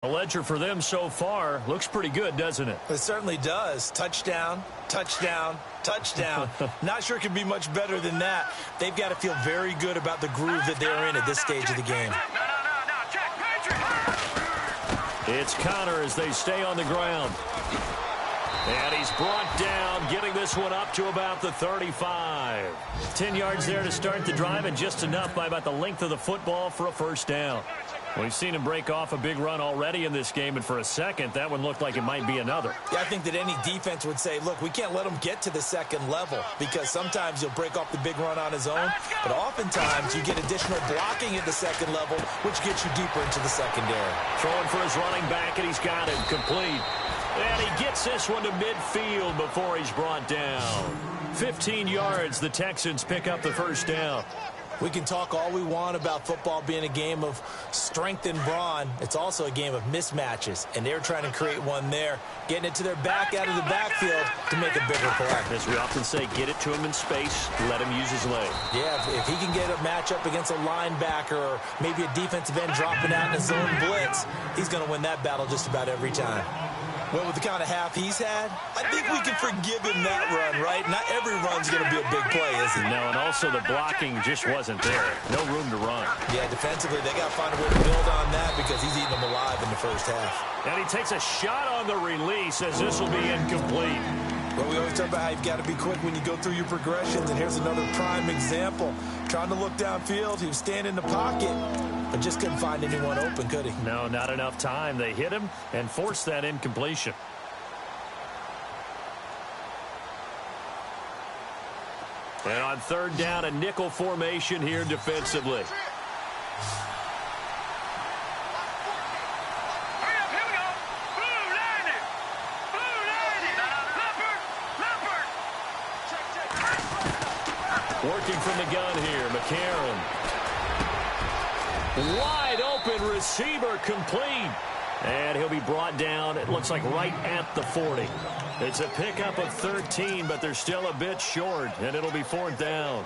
The ledger for them so far looks pretty good, doesn't it? It certainly does. Touchdown, touchdown, touchdown. Not sure it can be much better than that. They've got to feel very good about the groove that they're in at this stage of the game. It's Connor as they stay on the ground. And he's brought down, getting this one up to about the 35. 10 yards there to start the drive, and just enough by about the length of the football for a first down. We've seen him break off a big run already in this game, and for a second, that one looked like it might be another. Yeah, I think that any defense would say, look, we can't let him get to the second level, because sometimes he'll break off the big run on his own, but oftentimes you get additional blocking at the second level, which gets you deeper into the secondary. Throwing for his running back, and he's got it complete. And he gets this one to midfield before he's brought down. 15 yards, the Texans pick up the first down. We can talk all we want about football being a game of strength and brawn. It's also a game of mismatches, and they're trying to create one there, getting it to their back out of the backfield to make a bigger play. As we often say, get it to him in space, let him use his leg. Yeah, if he can get a matchup against a linebacker or maybe a defensive end dropping out in a zone blitz, he's going to win that battle just about every time. Well, with the kind of half he's had, I think we can forgive him that run, right? Not every run's going to be a big play, is it? No, and also the blocking just wasn't there. No room to run. Yeah, defensively, they got to find a way to build on that because he's eating them alive in the first half. And he takes a shot on the release as this will be incomplete. Well, we always talk about how you've got to be quick when you go through your progressions, and here's another prime example. Trying to look downfield, he was standing in the pocket, but just couldn't find anyone open, could he? No, not enough time. They hit him and forced that incompletion. And on third down, a nickel formation here defensively. Working from the gun here, McCarron. Wide open receiver, complete. And he'll be brought down, it looks like right at the 40. It's a pickup of 13, but they're still a bit short, and it'll be fourth down.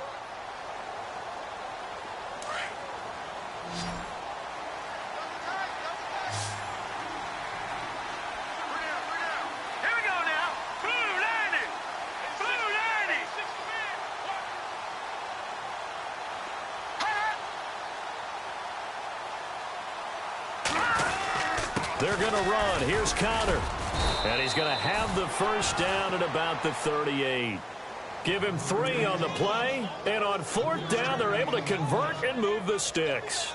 They're going to run. Here's Connor. And he's going to have the first down at about the 38. Give him 3 on the play. And on fourth down, they're able to convert and move the sticks.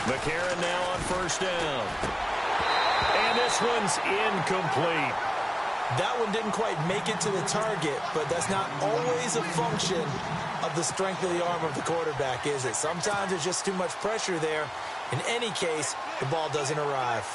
McCarron now on first down. And this one's incomplete. That one didn't quite make it to the target, but that's not always a function of the strength of the arm of the quarterback, is it? Sometimes there's just too much pressure there. In any case, the ball doesn't arrive.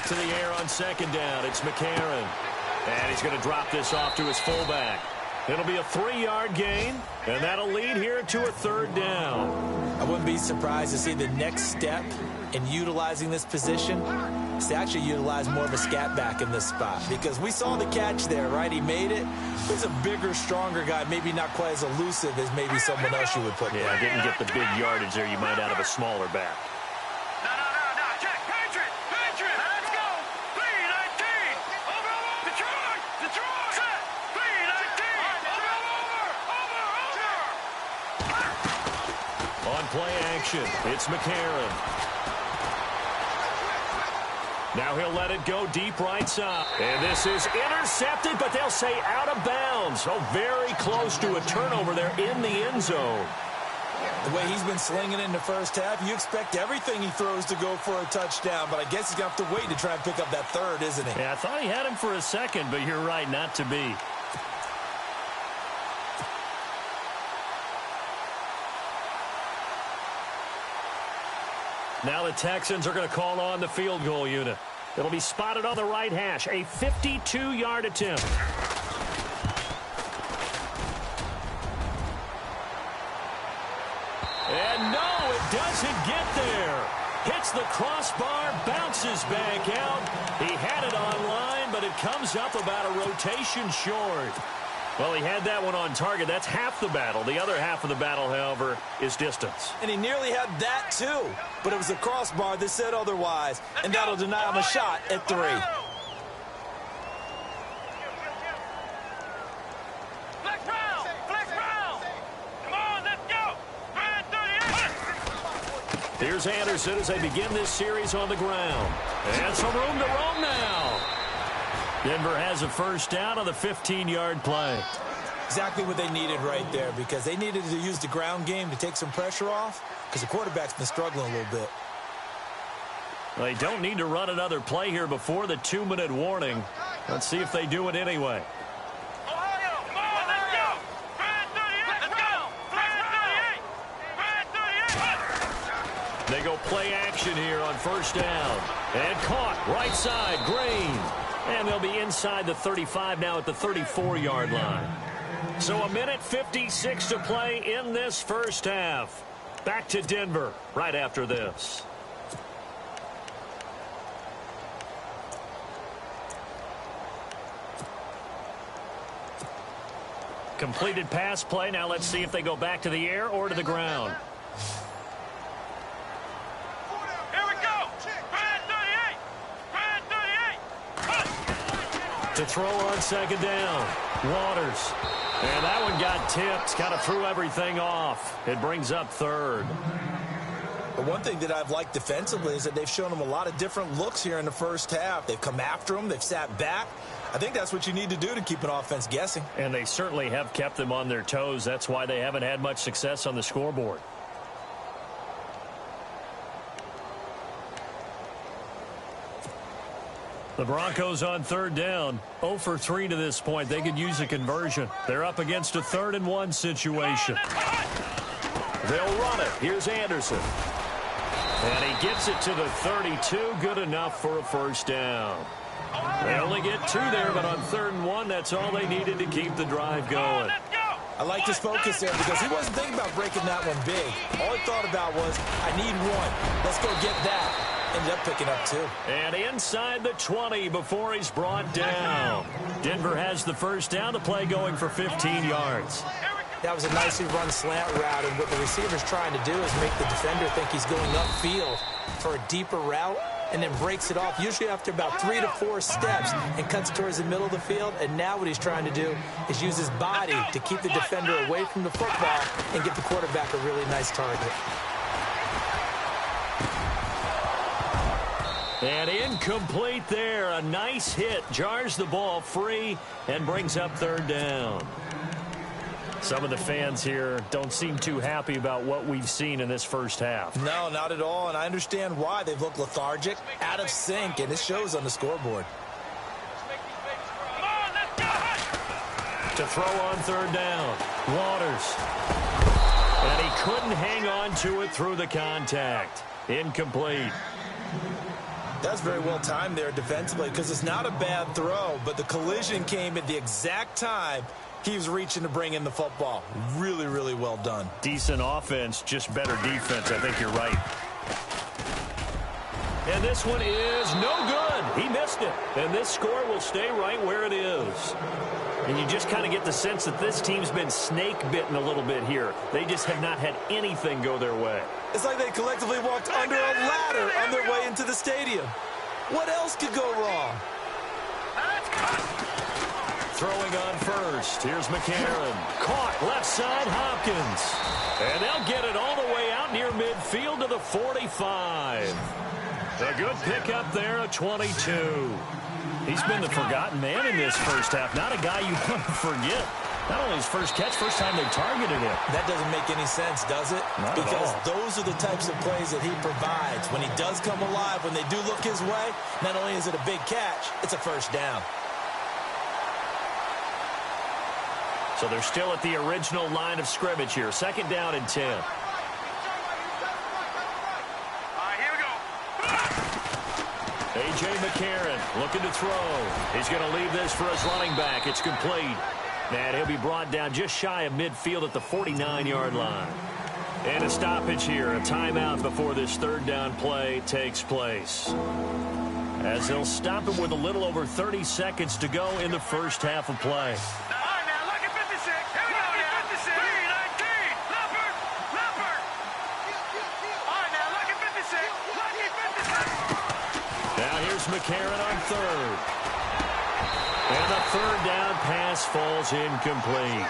To the air on second down. It's McCarron. And he's going to drop this off to his fullback. It'll be a 3-yard gain, and that'll lead here to a third down. I wouldn't be surprised to see the next step in utilizing this position is to actually utilize more of a scat back in this spot. Because we saw the catch there, right? He made it. He's a bigger, stronger guy, maybe not quite as elusive as maybe someone else you would put there. Yeah, didn't get the big yardage there you might out of a smaller back. Play action. It's McCarron. Now he'll let it go deep right side. And this is intercepted, but they'll say out of bounds. Oh, very close to a turnover there in the end zone. The way he's been slinging in the first half, you expect everything he throws to go for a touchdown, but I guess he's going to have to wait to try and pick up that third, isn't he? Yeah, I thought he had him for a second, but you're right, not to be. Now the Texans are going to call on the field goal unit. It'll be spotted on the right hash, a 52-yard attempt. And no, it doesn't get there. Hits the crossbar, bounces back out. He had it on line, but it comes up about a rotation short. Well, he had that one on target. That's half the battle. The other half of the battle, however, is distance. And he nearly had that, too. But it was the crossbar that said otherwise. And that'll deny him a shot at 3. Here's Anderson as they begin this series on the ground. And some room to roam now. Denver has a first down on the 15-yard play. Exactly what they needed right there, because they needed to use the ground game to take some pressure off, because the quarterback's been struggling a little bit. They don't need to run another play here before the 2-minute warning. Let's see if they do it anyway. They go play action here on first down. And caught right side, Green. And they'll be inside the 35 now at the 34-yard line. So a minute 56 to play in this first half. Back to Denver right after this. Completed pass play. Now let's see if they go back to the air or to the ground. To throw on second down. Waters. And that one got tipped. Kind of threw everything off. It brings up third. The one thing that I've liked defensively is that they've shown him a lot of different looks here in the first half. They've come after him. They've sat back. I think that's what you need to do to keep an offense guessing. And they certainly have kept them on their toes. That's why they haven't had much success on the scoreboard. The Broncos on third down, 0 for 3 to this point. They could use a conversion. They're up against a 3rd-and-1 situation. They'll run it. Here's Anderson. And he gets it to the 32. Good enough for a first down. They only get 2 there, but on 3rd and 1, that's all they needed to keep the drive going. I like his focus there because he wasn't thinking about breaking that one big. All he thought about was, I need 1. Let's go get that. Ended up picking up 2. And inside the 20 before he's brought down. Denver has the first down. The play going for 15 yards. That was a nicely run slant route, and what the receiver's trying to do is make the defender think he's going upfield for a deeper route, and then breaks it off, usually after about 3 to 4 steps, and cuts towards the middle of the field. And now what he's trying to do is use his body to keep the defender away from the football and get the quarterback a really nice target. And incomplete there. A nice hit. Jars the ball free and brings up 3rd down. Some of the fans here don't seem too happy about what we've seen in this first half. No, not at all, and I understand why. They've looked lethargic, out of sync, and it shows on the scoreboard. To throw on 3rd down. Waters. And he couldn't hang on to it through the contact. Incomplete. That's very well timed there defensively, because it's not a bad throw, but the collision came at the exact time he was reaching to bring in the football. Really, really well done. Decent offense, just better defense. I think you're right. And this one is no good. He missed it. And this score will stay right where it is. And you just kind of get the sense that this team's been snake-bitten a little bit here. They just have not had anything go their way. It's like they collectively walked under a ladder on their way into the stadium. What else could go wrong? Throwing on first. Here's McCarron. Caught left side, Hopkins. And they'll get it all the way out near midfield to the 45. A good pickup there, a 22. He's been the forgotten man in this first half. Not a guy you want to forget. Not only his first catch, first time they targeted him. That doesn't make any sense, does it? Not because at all. those are the types of plays that he provides. When he does come alive, when they do look his way, not only is it a big catch, it's a first down. So they're still at the original line of scrimmage here. Second down and 10. A.J. McCarron looking to throw. He's going to leave this for his running back. It's complete. And he'll be brought down just shy of midfield at the 49-yard line. And a stoppage here, a timeout before this third down play takes place. As they'll stop him with a little over 30 seconds to go in the first half of play. Now here's McCarron on third. And the third down pass falls incomplete.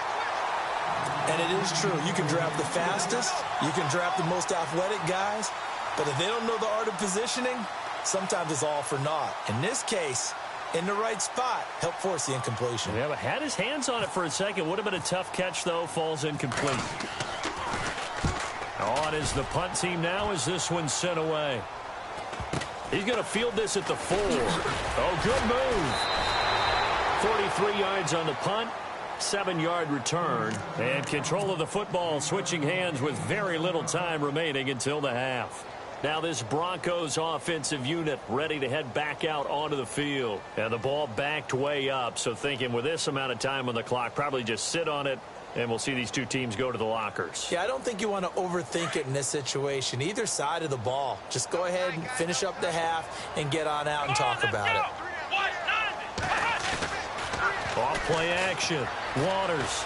And it is true. You can draft the fastest. You can draft the most athletic guys. But if they don't know the art of positioning, sometimes it's all for naught. In this case, in the right spot, helped force the incompletion. Yeah, but had his hands on it for a second. Would have been a tough catch, though. Falls incomplete. On is the punt team now as this one's sent away. He's going to field this at the 4. Oh, good move. 43 yards on the punt. 7-yard return. And control of the football switching hands with very little time remaining until the half. Now this Broncos offensive unit ready to head back out onto the field. And the ball backed way up. So thinking with this amount of time on the clock, probably just sit on it. And we'll see these two teams go to the lockers. Yeah, I don't think you want to overthink it in this situation. Either side of the ball. Just go ahead and finish up the half and get on out and talk about it. Off play action. Waters.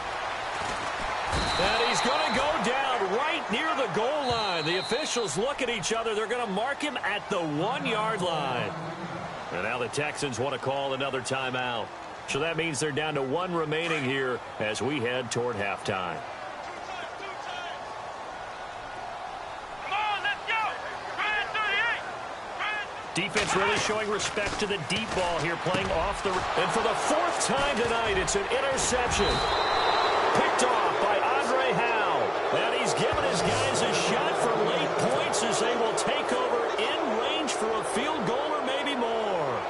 And he's going to go down right near the goal line. The officials look at each other. They're going to mark him at the 1-yard line. And now the Texans want to call another timeout. So that means they're down to 1 remaining here as we head toward halftime. Defense really showing respect to the deep ball here, playing off the... And for the 4th time tonight, it's an interception. Picked off by Andre Howe. And he's given his guys a shot for late points as they will take over in range for a field goal or maybe more.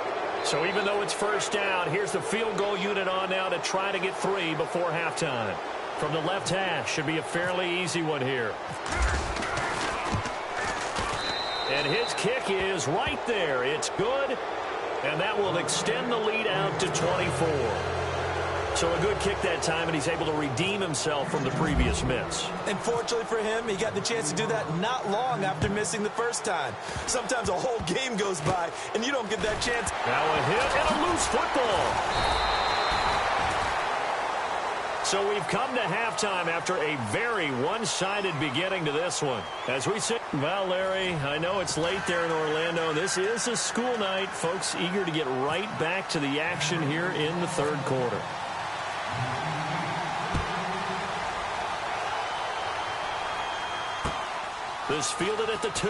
So even though it's first down, here's the field goal unit on now to try to get 3 before halftime. From the left hash, should be a fairly easy one here. And his kick is right there. It's good, and that will extend the lead out to 24. So a good kick that time, and he's able to redeem himself from the previous miss. And fortunately for him, he got the chance to do that not long after missing the first time. Sometimes a whole game goes by, and you don't get that chance. Now a hit and a loose football. So we've come to halftime after a very one-sided beginning to this one. As we say, well, Larry, I know it's late there in Orlando. This is a school night. Folks eager to get right back to the action here in the third quarter. This fielded at the 2.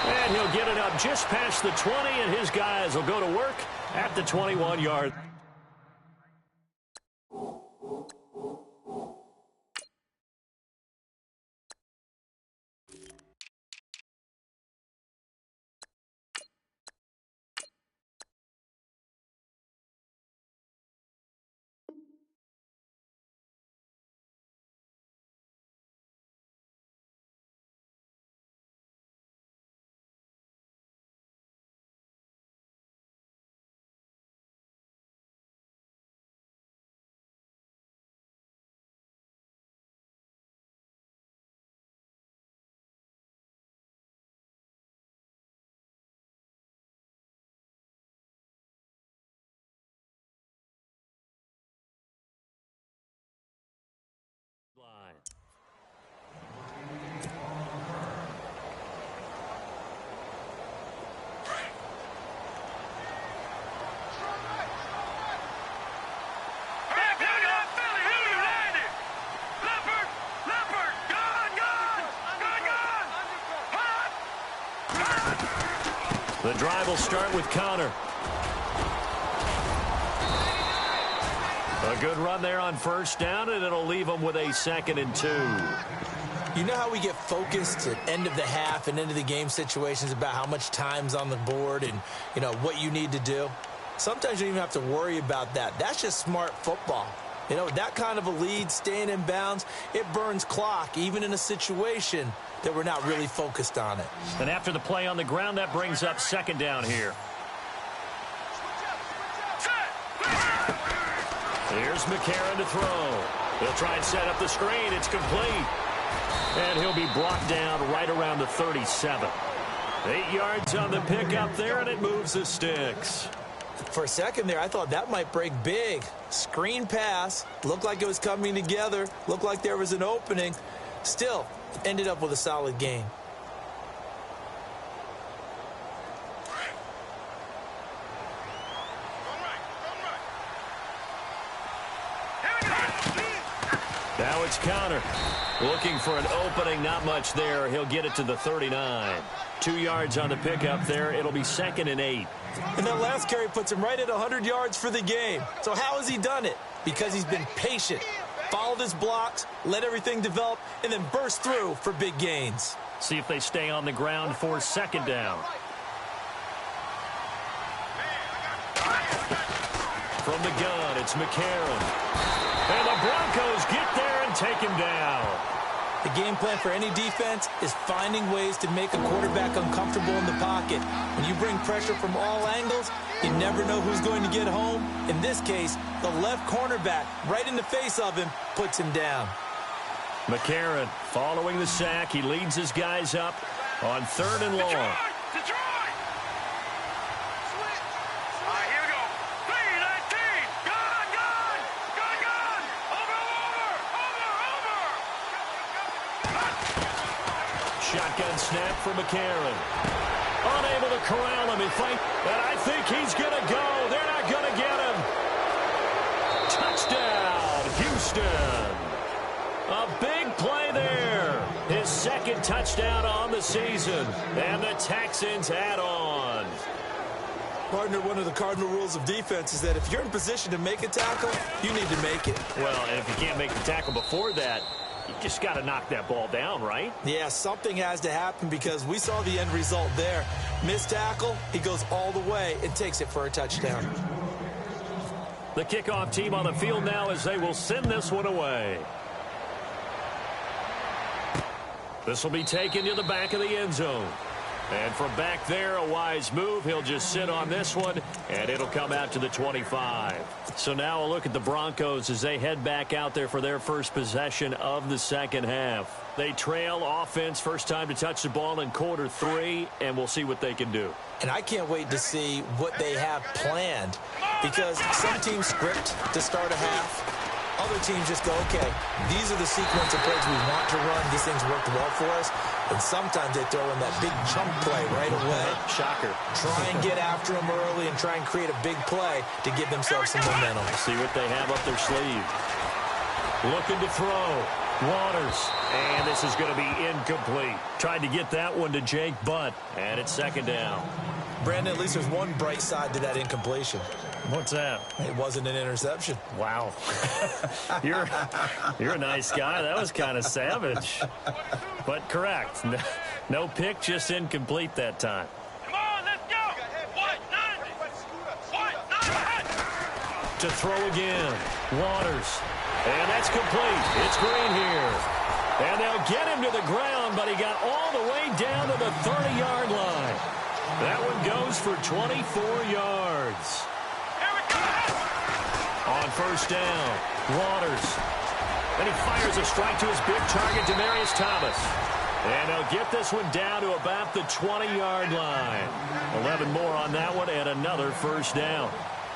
And he'll get it up just past the 20, and his guys will go to work at the 21-yard. The drive will start with Connor. A good run there on first down, and it'll leave them with a 2nd and 2. You know how we get focused at end of the half and end of the game situations about how much time's on the board and, you know, what you need to do? Sometimes you don't even have to worry about that. That's just smart football. You know, that kind of a lead, staying in bounds, it burns clock, even in a situation that we're not really focused on it. And after the play on the ground, that brings up 2nd down here. Here's McCarron to throw. He'll try and set up the screen. It's complete. And he'll be brought down right around the 37. 8 yards on the pickup there, and it moves the sticks. For a second there, I thought that might break big. Screen pass. Looked like it was coming together. Looked like there was an opening. Still, ended up with a solid gain. Now it's Connor. Looking for an opening, not much there. He'll get it to the 39. 2 yards on the pickup there. It'll be 2nd and 8. And that last carry puts him right at 100 yards for the game. So how has he done it? Because he's been patient, followed his blocks, let everything develop, and then burst through for big gains. See if they stay on the ground for 2nd down. From the gun, it's McCarron. And the Broncos get there and take him down. The game plan for any defense is finding ways to make a quarterback uncomfortable in the pocket. When you bring pressure from all angles, you never know who's going to get home. In this case, the left cornerback, right in the face of him, puts him down. McCarron following the sack. He leads his guys up on 3rd and long. Shotgun snap for McCarron. Unable to corral him. And I think he's going to go. They're not going to get him. Touchdown, Houston. A big play there. His 2nd touchdown on the season. And the Texans add on. Partner, one of the cardinal rules of defense is that if you're in position to make a tackle, you need to make it. Well, and if you can't make the tackle before that, you just got to knock that ball down, right? Yeah, something has to happen because we saw the end result there. Missed tackle, he goes all the way and takes it for a touchdown. The kickoff team on the field now as they will send this one away. This will be taken to the back of the end zone. And from back there, a wise move. He'll just sit on this one, and it'll come out to the 25. So now a look at the Broncos as they head back out there for their first possession of the second half. They trail offense, first time to touch the ball in quarter 3, and we'll see what they can do. And I can't wait to see what they have planned because some teams script to start a half. Other teams just go, okay, these are the sequence of plays we want to run. These things worked well for us. And sometimes they throw in that big chunk play right away. Shocker. Try and get after them early and try and create a big play to give themselves some momentum. See what they have up their sleeve. Looking to throw. Waters. And this is going to be incomplete. Tried to get that one to Jake Butt. And it's 2nd down. Brandon, at least there's one bright side to that incompletion. What's that? It wasn't an interception. Wow. You're a nice guy. That was kind of savage. But correct. No pick, just incomplete that time. Come on, let's go. To throw again. Waters. And that's complete. It's Green here. And they'll get him to the ground, but he got all the way down to the 30-yard line. That one goes for 24 yards. On first down, Waters. And he fires a strike to his big target, Demaryius Thomas. And they'll get this one down to about the 20-yard line. 11 more on that one and another first down.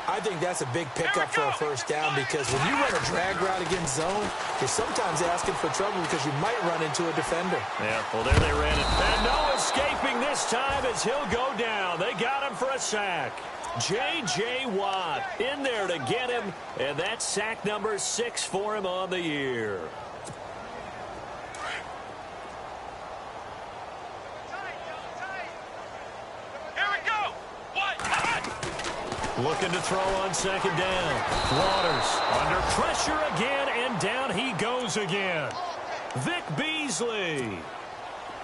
I think that's a big pickup for a first down because when you run a drag route against zone, you're sometimes asking for trouble because you might run into a defender. Yeah, well, there they ran it. And no escaping this time as he'll go down. They got him for a sack. J.J. Watt in there to get him, and that's sack number 6 for him on the year. Here we go. Looking to throw on second down. Waters under pressure again, and down he goes again. Vic Beasley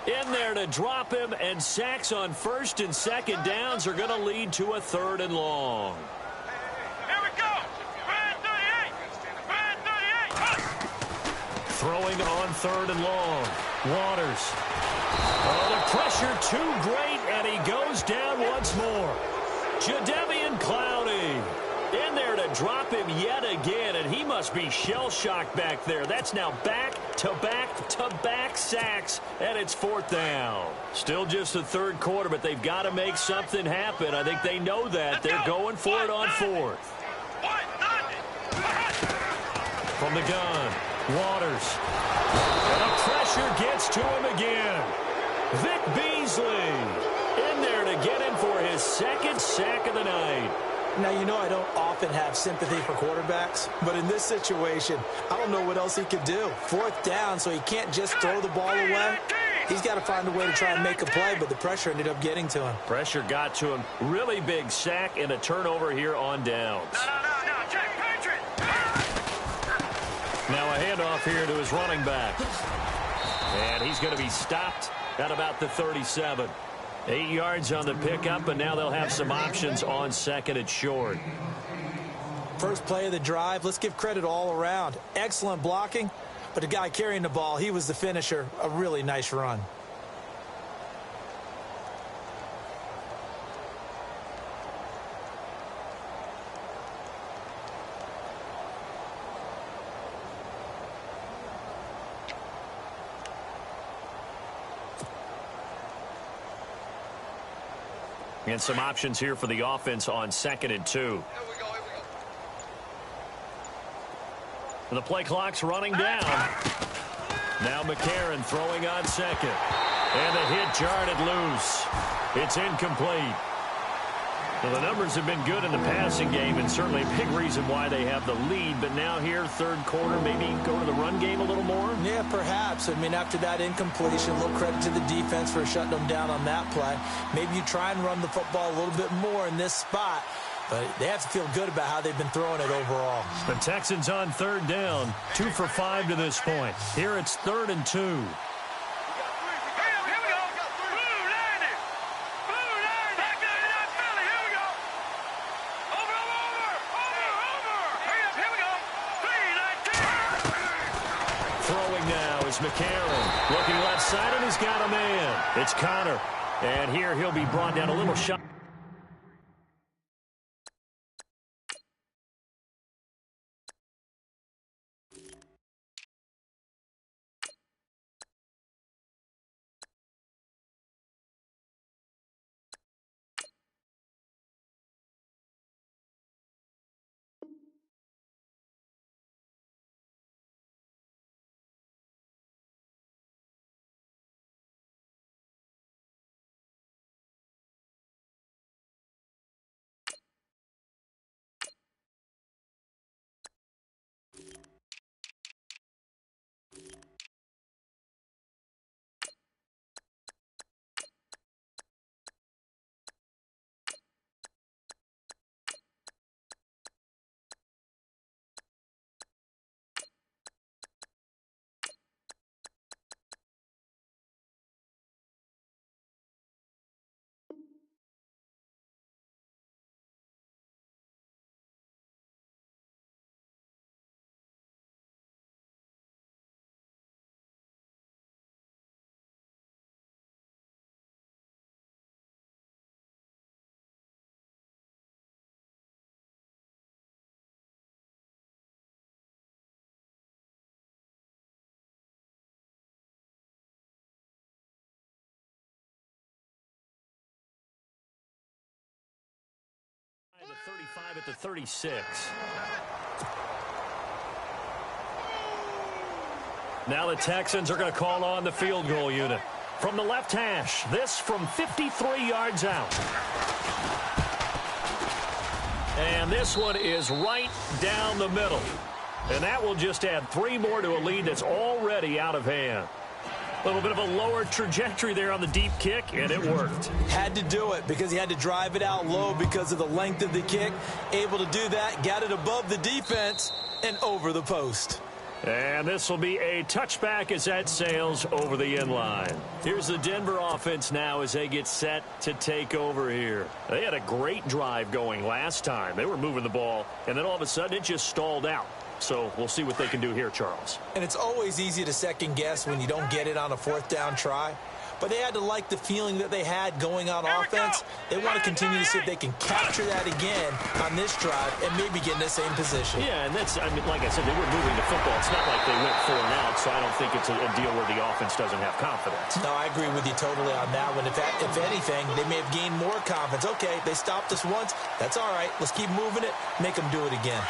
in there to drop him, and sacks on first and second downs are going to lead to a 3rd and long. Here we go. Brad 38. Brad 38. Throwing on 3rd and long. Waters. Oh, the pressure too great, and he goes down once more. Jadeveon Clowney in there to drop him yet again, and he must be shell-shocked back there. That's now back-to-back-to-back sacks, and it's 4th down. Still just the 3rd quarter, but they've got to make something happen. I think they know that. They're going for it on 4th. From the gun, Waters. And the pressure gets to him again. Vic Beasley in there to get him for his 2nd sack of the night. Now, you know I don't often have sympathy for quarterbacks, but in this situation, I don't know what else he could do. 4th down, so he can't just throw the ball away. He's got to find a way to try and make a play, but the pressure ended up getting to him. Pressure got to him. Really big sack and a turnover here on downs. Now a handoff here to his running back. And he's going to be stopped at about the 37. 8 yards on the pickup, and now they'll have some options on 2nd and short. First play of the drive, let's give credit all around. Excellent blocking, but the guy carrying the ball, he was the finisher. A really nice run. And some options here for the offense on 2nd and 2. And the play clock's running down. Now McCarron throwing on 2nd. And the hit jarred it loose. It's incomplete. Well, the numbers have been good in the passing game, and certainly a big reason why they have the lead. But now here, 3rd quarter, maybe go to the run game a little more? Yeah, perhaps. I mean, after that incompletion, a little credit to the defense for shutting them down on that play. Maybe you try and run the football a little bit more in this spot. But they have to feel good about how they've been throwing it overall. The Texans on 3rd down, 2 for 5 to this point. Here it's 3rd and 2. McCarron looking left side, and he's got a man. It's Connor, and here he'll be brought down a little shot. The 35 at the 36. Now the Texans are going to call on the field goal unit. From the left hash, this from 53 yards out. And this one is right down the middle. And that will just add 3 more to a lead that's already out of hand. A little bit of a lower trajectory there on the deep kick, and it worked. Had to do it because he had to drive it out low because of the length of the kick. Able to do that, got it above the defense and over the post. And this will be a touchback as that sails over the end line. Here's the Denver offense now as they get set to take over here. They had a great drive going last time. They were moving the ball, and then all of a sudden it just stalled out. So we'll see what they can do here, Charles. And it's always easy to second guess when you don't get it on a fourth down try. But they had to like the feeling that they had going on offense. They want to continue to see if they can capture that again on this drive and maybe get in the same position. Yeah, and that's, I mean, like I said, they were moving the football. It's not like they went 4 and out, so I don't think it's a deal where the offense doesn't have confidence. No, I agree with you totally on that one. If anything, they may have gained more confidence. Okay, they stopped us once. That's all right. Let's keep moving it. Make them do it again.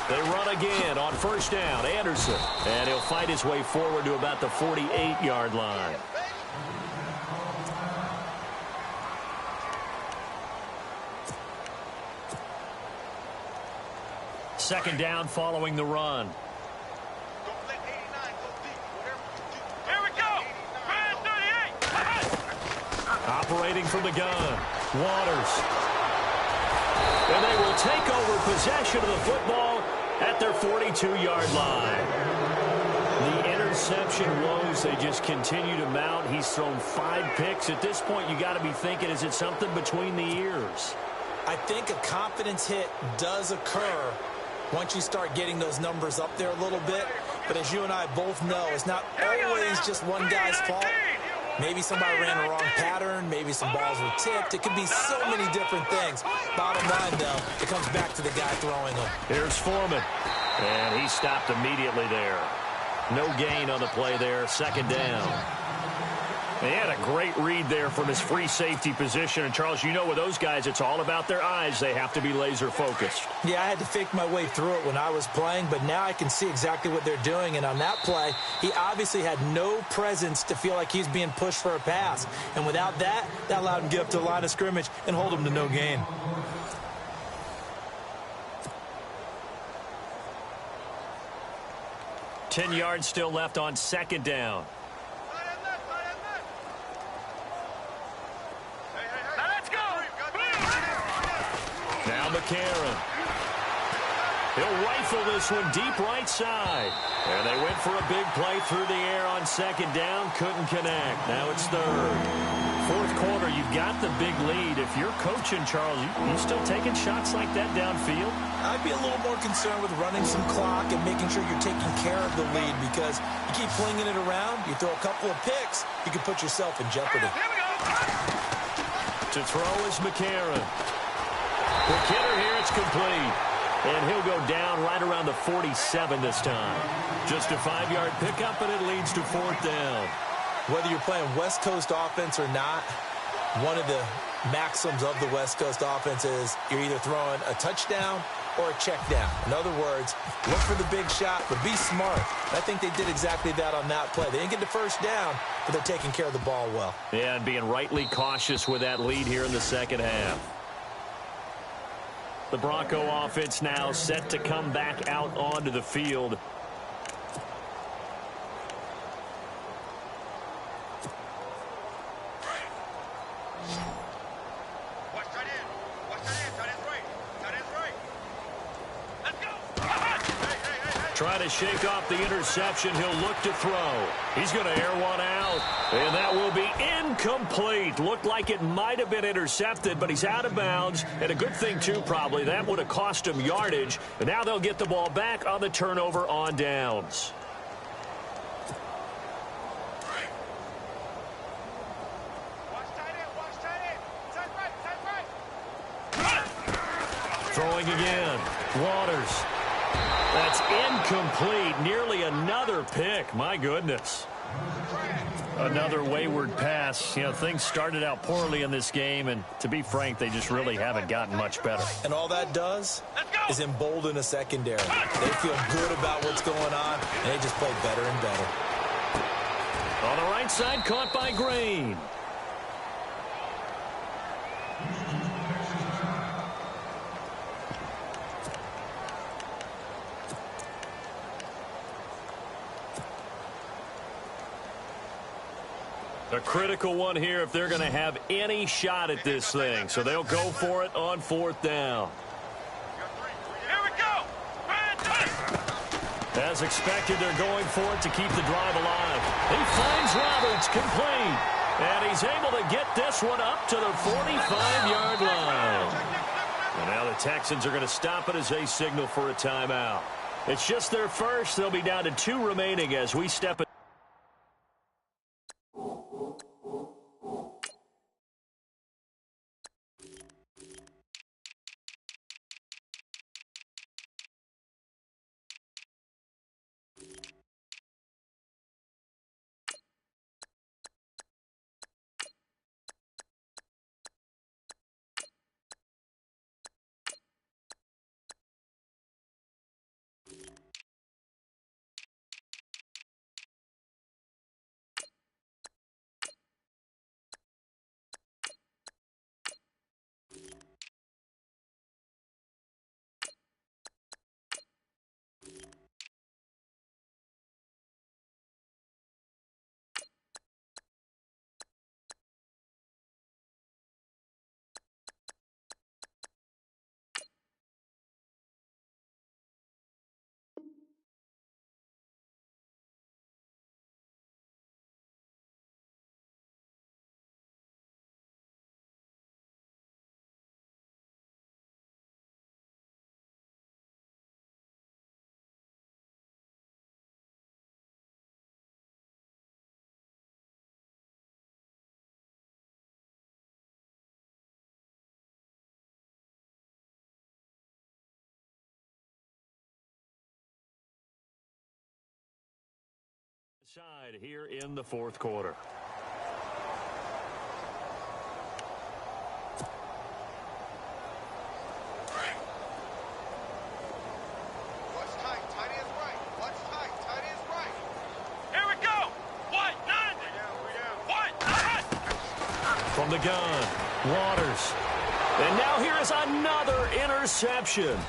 They run again on first down. Anderson. And he'll fight his way forward to about the 48-yard line. Second down following the run. Here we go. Brand 38. Operating from the gun. Waters. And they will take over possession of the football at their 42-yard line. The interception woes, they just continue to mount. He's thrown 5 picks. At this point, you got to be thinking, is it something between the ears? I think a confidence hit does occur once you start getting those numbers up there a little bit. But as you and I both know, it's not always just one guy's fault. Maybe somebody ran a wrong pattern. Maybe some balls were tipped. It could be so many different things. Bottom line, though, it comes back to the guy throwing them. Here's Foreman. And he stopped immediately there. No gain on the play there. Second down. He had a great read there from his free safety position. And, Charles, you know with those guys, it's all about their eyes. They have to be laser focused. Yeah, I had to fake my way through it when I was playing, but now I can see exactly what they're doing. And on that play, he obviously had no presence to feel like he's being pushed for a pass. And without that, that allowed him to get up to the line of scrimmage and hold him to no gain. Ten yards still left on second down. Now McCarron. He'll rifle this one deep right side. And they went for a big play through the air on second down. Couldn't connect. Now it's third. Fourth quarter, you've got the big lead. If you're coaching, Charles, you still taking shots like that downfield? I'd be a little more concerned with running some clock and making sure you're taking care of the lead, because you keep flinging it around, you throw a couple of picks, you can put yourself in jeopardy. To throw is McCarron. The kidder here, it's complete. And he'll go down right around the 47 this time. Just a 5-yard pickup, and it leads to fourth down. Whether you're playing West Coast offense or not, one of the maxims of the West Coast offense is you're either throwing a touchdown or a check down. In other words, look for the big shot, but be smart. I think they did exactly that on that play. They didn't get the first down, but they're taking care of the ball well. Yeah, and being rightly cautious with that lead here in the second half. The Bronco offense now set to come back out onto the field. Trying to shake off the interception. He'll look to throw. He's going to air one out. And that will be incomplete. Looked like it might have been intercepted, but he's out of bounds. And a good thing, too, probably. That would have cost him yardage. And now they'll get the ball back on the turnover on downs. Throwing again. Waters. That's incomplete. Nearly another pick. My goodness. Another wayward pass. You know, things started out poorly in this game, and to be frank, they just really haven't gotten much better. And all that does is embolden a secondary. They feel good about what's going on, and they just play better and better. On the right side, caught by Green. A critical one here if they're going to have any shot at this thing. So they'll go for it on 4th down. Here we go. As expected, they're going for it to keep the drive alive. He finds Roberts complete. And he's able to get this one up to the 45-yard line. And now the Texans are going to stop it as they signal for a timeout. It's just their first. They'll be down to 2 remaining as we step it. Side here in the 4th quarter. Watch tight. Tight is right. Watch tight. Tight is right. Here we go. White, 90. White, 90. From the gun, Waters. And now here is another interception.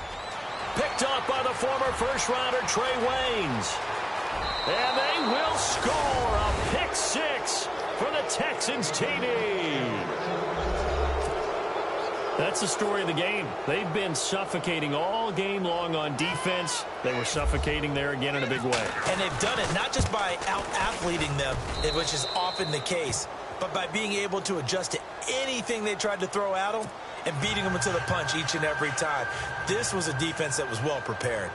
Picked up by the former first-rounder Trey Waynes. And they will score a pick 6 for the Texans TD. That's the story of the game. They've been suffocating all game long on defense. They were suffocating there again in a big way. And they've done it not just by out-athleting them, which is often the case, but by being able to adjust to anything they tried to throw at them and beating them to the punch each and every time. This was a defense that was well prepared.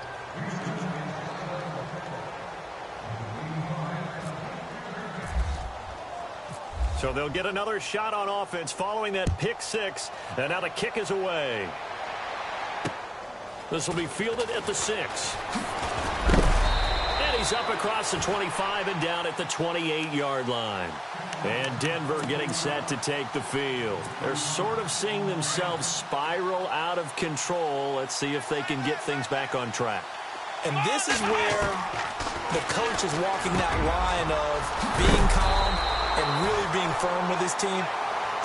So they'll get another shot on offense following that pick 6. And now the kick is away. This will be fielded at the 6. And he's up across the 25 and down at the 28-yard line. And Denver getting set to take the field. They're sort of seeing themselves spiral out of control. Let's see if they can get things back on track. And this is where the coach is walking that line of being calm and really being firm with his team.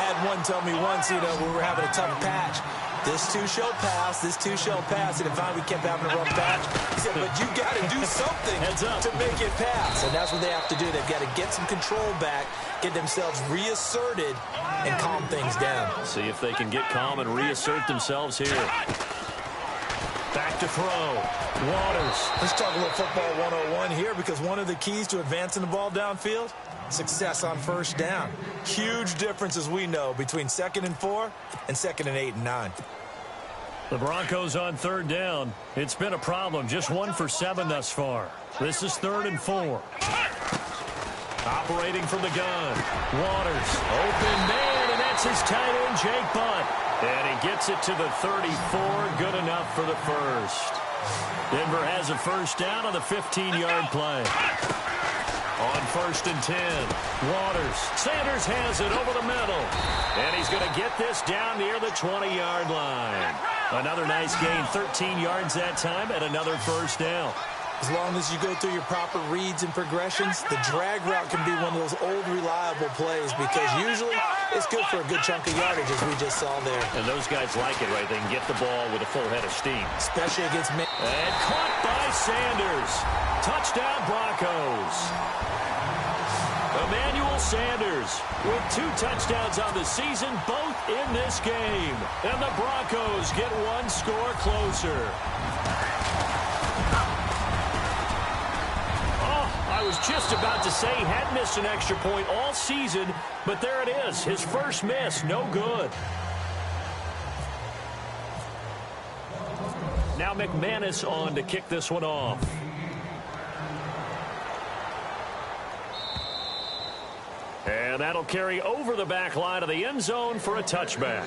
Had one tell me once, we were having a tough patch. This too shall pass, this too shall pass. And if we kept having a rough patch, he said, but you got to do something to make it pass. And that's what they have to do. They've got to get some control back, get themselves reasserted, and calm things down. See if they can get calm and reassert themselves here. Back to throw. Waters. Let's talk a little football 101 here, because one of the keys to advancing the ball downfield, success on first down. Huge difference, as we know, between 2nd and 4 and 2nd and 8 and 9. The Broncos on 3rd down. It's been a problem. Just 1 for 7 thus far. This is 3rd and 4. Operating from the gun. Waters. Open man, and that's his tight end, Jake Butt. And he gets it to the 34. Good enough for the first. Denver has a first down on the 15-yard play. On 1st and 10, Waters. Sanders has it over the middle. And he's going to get this down near the 20-yard line. Another nice gain, 13 yards that time, and another first down. As long as you go through your proper reads and progressions, the drag route can be one of those old reliable plays, because usually it's good for a good chunk of yardage, as we just saw there. And those guys like it, right? They can get the ball with a full head of steam. Especially against men. And caught by Sanders. Touchdown, Broncos. The Emmanuel Sanders with 2 touchdowns on the season, both in this game. And the Broncos get 1 score closer. I was just about to say he hadn't missed an extra point all season, but there it is. His first miss, no good. Now McManus on to kick this one off. And that'll carry over the back line of the end zone for a touchback.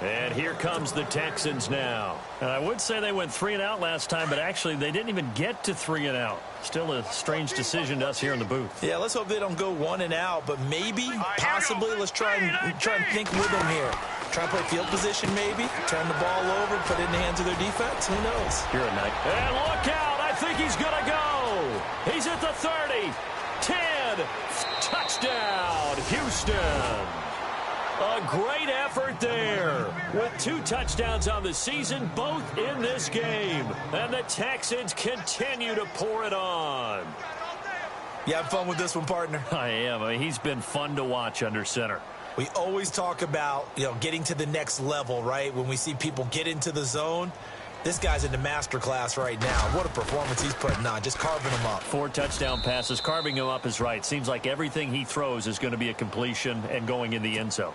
And here comes the Texans now. I would say they went 3 and out last time, but actually they didn't even get to 3 and out. Still a strange decision to us here in the booth. Yeah, let's hope they don't go 1 and out, but maybe, possibly, let's try and think with them here. Try and play field position maybe, turn the ball over, put it in the hands of their defense. Who knows? You're a night. And look out, I think he's going to go. He's at the 30, 10, touchdown, Houston. A great effort there with 2 touchdowns on the season, both in this game. And the Texans continue to pour it on. You have fun with this one, partner? I am. I mean, he's been fun to watch under center. We always talk about, getting to the next level, right? When we see people get into the zone. This guy's in the master class right now. What a performance he's putting on, just carving them up. 4 touchdown passes. Carving him up is right. Seems like everything he throws is going to be a completion and going in the end zone.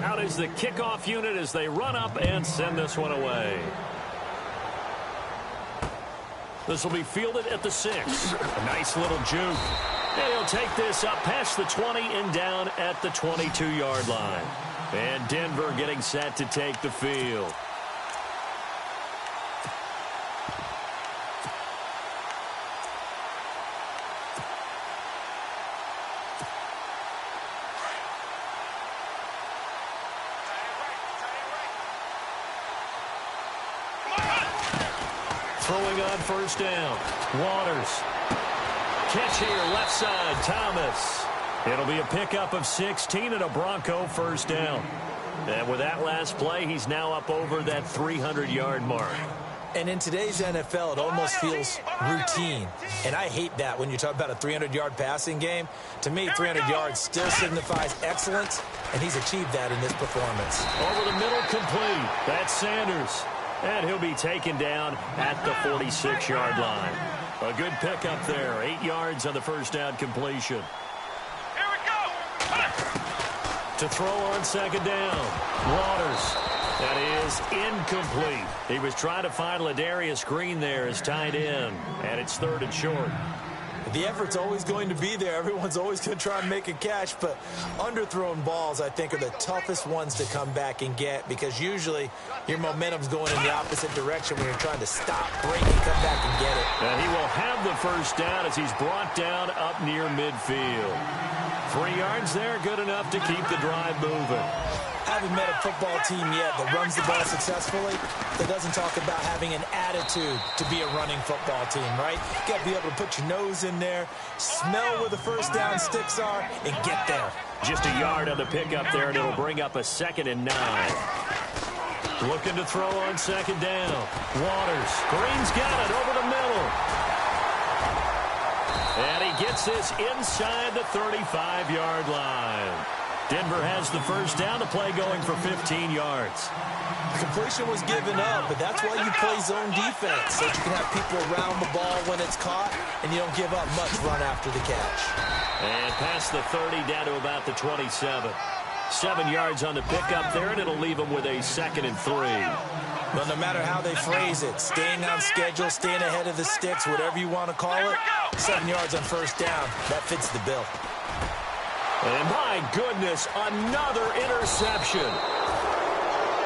Out is the kickoff unit as they run up and send this one away. This will be fielded at the 6. A nice little juke. And he'll take this up past the 20 and down at the 22-yard line. And Denver getting set to take the field. Throwing on first down. Waters. Catch here, left side, Thomas. It'll be a pickup of 16 and a Bronco first down. And with that last play, he's now up over that 300-yard mark. And in today's NFL, it almost feels routine. And I hate that when you talk about a 300-yard passing game. To me, 300 yards still signifies excellence, and he's achieved that in this performance. Over the middle, complete. That's Sanders. And he'll be taken down at the 46-yard line. A good pickup there. 8 yards on the first down completion. Here we go. To throw on second down. Waters. That is incomplete. He was trying to find Ladarius Green there as tight end. And it's 3rd and short. The effort's always going to be there. Everyone's always going to try and make a catch, but underthrown balls, I think, are the toughest ones to come back and get because usually your momentum's going in the opposite direction when you're trying to stop, break, and come back and get it. And he will have the first down as he's brought down up near midfield. 3 yards there, good enough to keep the drive moving. Haven't met a football team yet that runs the ball successfully that doesn't talk about having an attitude to be a running football team, right? You got to be able to put your nose in there, smell where the first down sticks are, and get there. Just a yard on the pickup there, and it'll bring up a 2nd and 9. Looking to throw on second down. Waters. Green's got it over the middle. And he gets this inside the 35-yard line. Denver has the first down, the play going for 15 yards. Completion was given up, but that's why you play zone defense, so you can have people around the ball when it's caught, and you don't give up much run after the catch. And past the 30 down to about the 27. 7 yards on the pickup there, and it'll leave them with a 2nd and 3. But no matter how they phrase it, staying on schedule, staying ahead of the sticks, whatever you want to call it, 7 yards on first down, that fits the bill. And my goodness, another interception.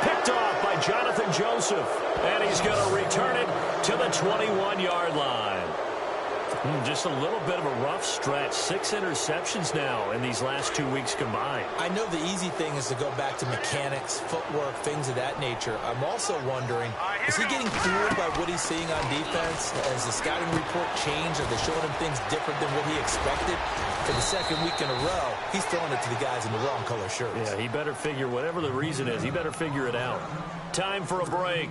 Picked off by Jonathan Joseph. And he's going to return it to the 21-yard line. Just a little bit of a rough stretch. 6 interceptions now in these last 2 weeks combined. I know the easy thing is to go back to mechanics, footwork, things of that nature. I'm also wondering, is he getting fooled by what he's seeing on defense? Has the scouting report changed? Are they showing him things different than what he expected? For the 2nd week in a row, he's throwing it to the guys in the wrong color shirts. Yeah, he better figure, whatever the reason is, he better figure it out. Time for a break.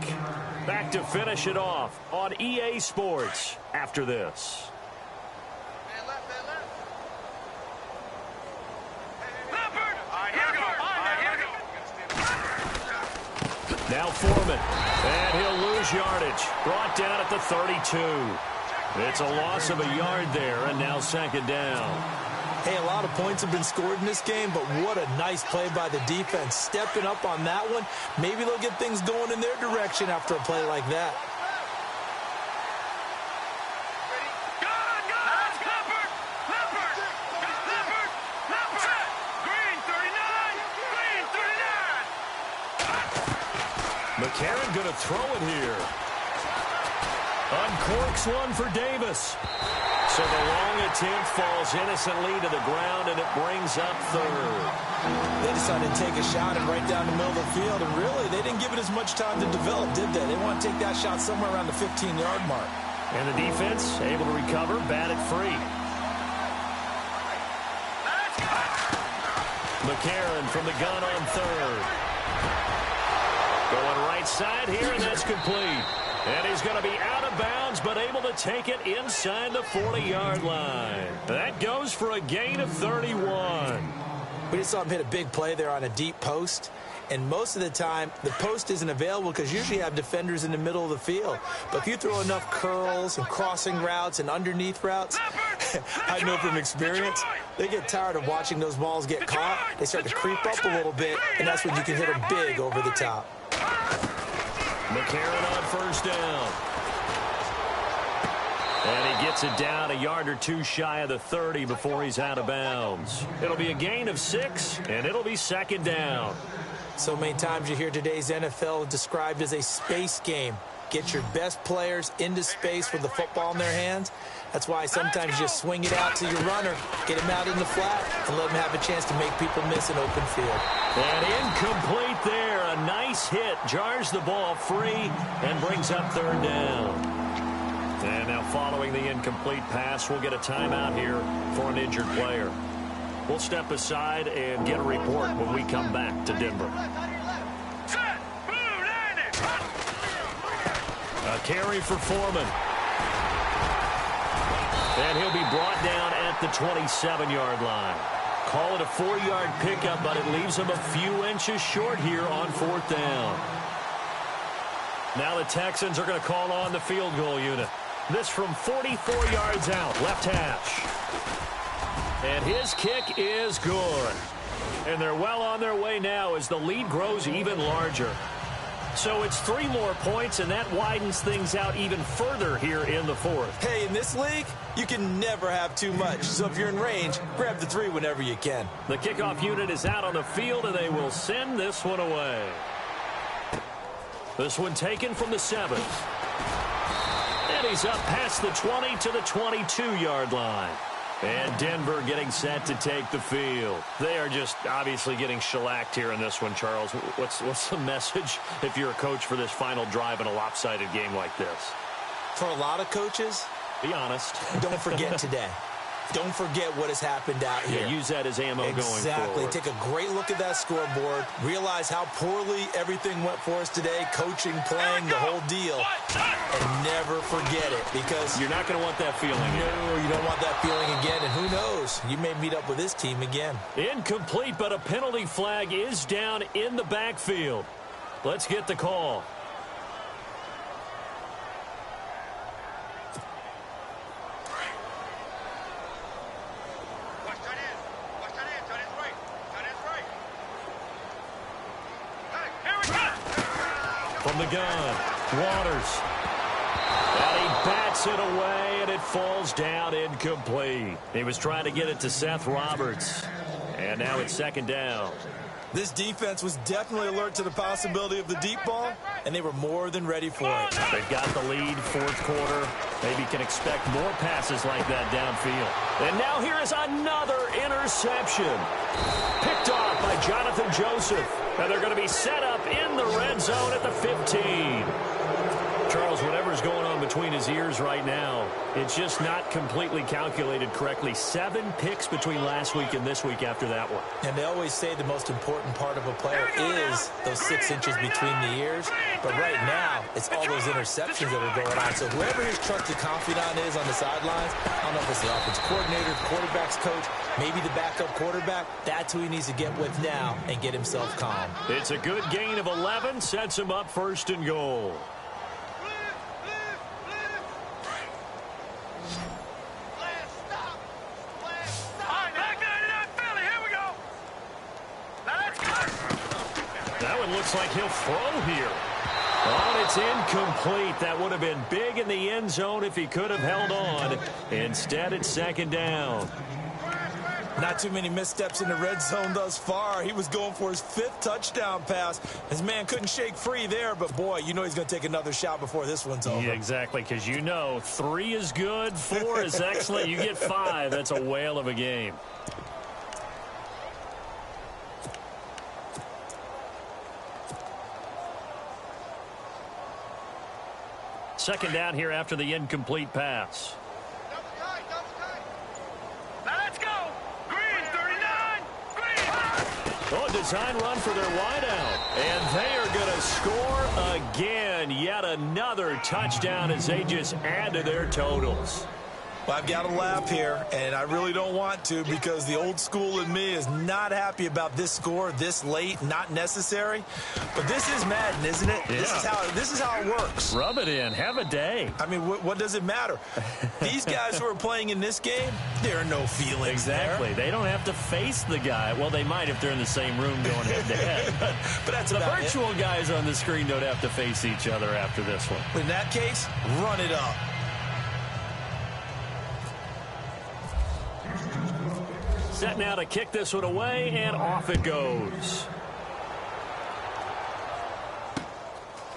Back to finish it off on EA Sports after this. Now Foreman, and he'll lose yardage. Brought down at the 32. It's a loss of a yard there, and now second down. Hey, a lot of points have been scored in this game, but what a nice play by the defense. Stepping up on that one, maybe they'll get things going in their direction after a play like that. McCarron going to throw it here. Uncorks one for Davis. So the long attempt falls innocently to the ground, and it brings up third. They decided to take a shot and right down the middle of the field, and really, they didn't give it as much time to develop, did they? They want to take that shot somewhere around the 15-yard mark. And the defense able to recover, bat it free. McCarron from the gun on third. Going right side here, and that's complete. And he's going to be out of bounds, but able to take it inside the 40-yard line. That goes for a gain of 31. We just saw him hit a big play there on a deep post. And most of the time, the post isn't available because usually you have defenders in the middle of the field. But if you throw enough curls and crossing routes and underneath routes, I know from experience, they get tired of watching those balls get caught. They start to creep up a little bit, and that's when you can hit them big over the top. McCarron on first down. And he gets it down a yard or two shy of the 30 before he's out of bounds. It'll be a gain of 6, and it'll be second down. So many times you hear today's NFL described as a space game. Get your best players into space with the football in their hands. That's why sometimes you just swing it out to your runner, get him out in the flat, and let him have a chance to make people miss an open field. And incomplete there. A nice hit. Jars the ball free and brings up third down. And now following the incomplete pass, we'll get a timeout here for an injured player. We'll step aside and get a report when we come back to Denver. A carry for Foreman. And he'll be brought down at the 27-yard line. Call it a 4-yard pickup, but it leaves him a few inches short here on fourth down. Now the Texans are going to call on the field goal unit. This from 44 yards out, left hash. And his kick is good. And they're well on their way now as the lead grows even larger. So it's 3 more points, and that widens things out even further here in the fourth. Hey, in this league, you can never have too much. So if you're in range, grab the 3 whenever you can. The kickoff unit is out on the field, and they will send this one away. This one taken from the 7. And he's up past the 20 to the 22-yard line. And Denver getting set to take the field. They are just obviously getting shellacked here in this one, Charles. What's the message if you're a coach for this final drive in a lopsided game like this? For a lot of coaches, be honest. Don't forget today. Don't forget what has happened out here. Yeah, use that as ammo going forward. Exactly. Take a great look at that scoreboard. Realize how poorly everything went for us today. Coaching, playing, the whole deal. And never forget it, because you're not going to want that feeling again. No, you don't want that feeling again. And who knows? You may meet up with this team again. Incomplete, but a penalty flag is down in the backfield. Let's get the call. From the gun, Waters. And he bats it away, and it falls down incomplete. He was trying to get it to Seth Roberts. And now it's second down. This defense was definitely alert to the possibility of the deep ball, and they were more than ready for it. They've got the lead, fourth quarter. Maybe can expect more passes like that downfield. And now here is another interception. Picked off by Jonathan Joseph. And they're going to be set up in the red zone at the 15. Charles, whatever's going on between his ears right now, it's just not completely calculated correctly. 7 picks between last week and this week after that one. And they always say the most important part of a player is those 6 inches between the ears. But right now, it's all those interceptions that are going on. So whoever his trusted confidant is on the sidelines, I don't know if it's the offensive coordinator, the quarterback's coach, maybe the backup quarterback, that's who he needs to get with now and get himself calm. It's a good gain of 11, sets him up 1st and goal. That one looks like he'll throw here. Oh, it's incomplete. That would have been big in the end zone if he could have held on. Instead, it's 2nd down. Not too many missteps in the red zone thus far. He was going for his 5th touchdown pass. His man couldn't shake free there, but boy, you know he's going to take another shot before this one's over. Yeah, exactly, because you know 3 is good, 4 is excellent. You get 5. That's a whale of a game. Second down here after the incomplete pass. Let's go. Green, 39. Green. Oh, design run for their wideout. And they are going to score again. Yet another touchdown as they just add to their totals. Well, I've got to laugh here, and I really don't want to because the old school in me is not happy about this score this late, not necessary. But this is Madden, isn't it? Yeah. This is how it works. Rub it in. Have a day. I mean, what does it matter? These guys who are playing in this game, there are no feelings Exactly. there. They don't have to face the guy. Well, they might if they're in the same room going head-to-head. But that's the about virtual guys on the screen don't have to face each other after this one. In that case, run it up. Set now to kick this one away, and off it goes.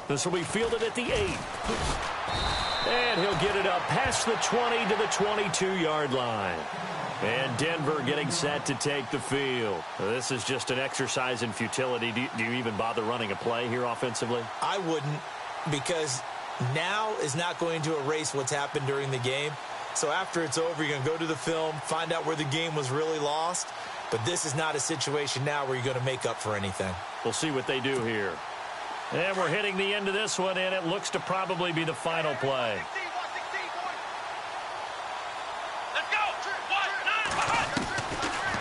This will be fielded at the 8. And he'll get it up past the 20 to the 22-yard line. And Denver getting set to take the field. This is just an exercise in futility. Do you even bother running a play here offensively? I wouldn't, because now is not going to erase what's happened during the game. So after it's over, you're going to go to the film, find out where the game was really lost. But this is not a situation now where you're going to make up for anything. We'll see what they do here. And we're hitting the end of this one, and it looks to probably be the final play.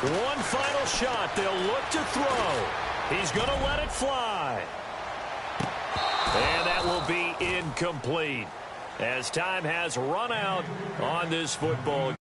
One final shot. They'll look to throw. He's going to let it fly. And that will be incomplete, as time has run out on this football.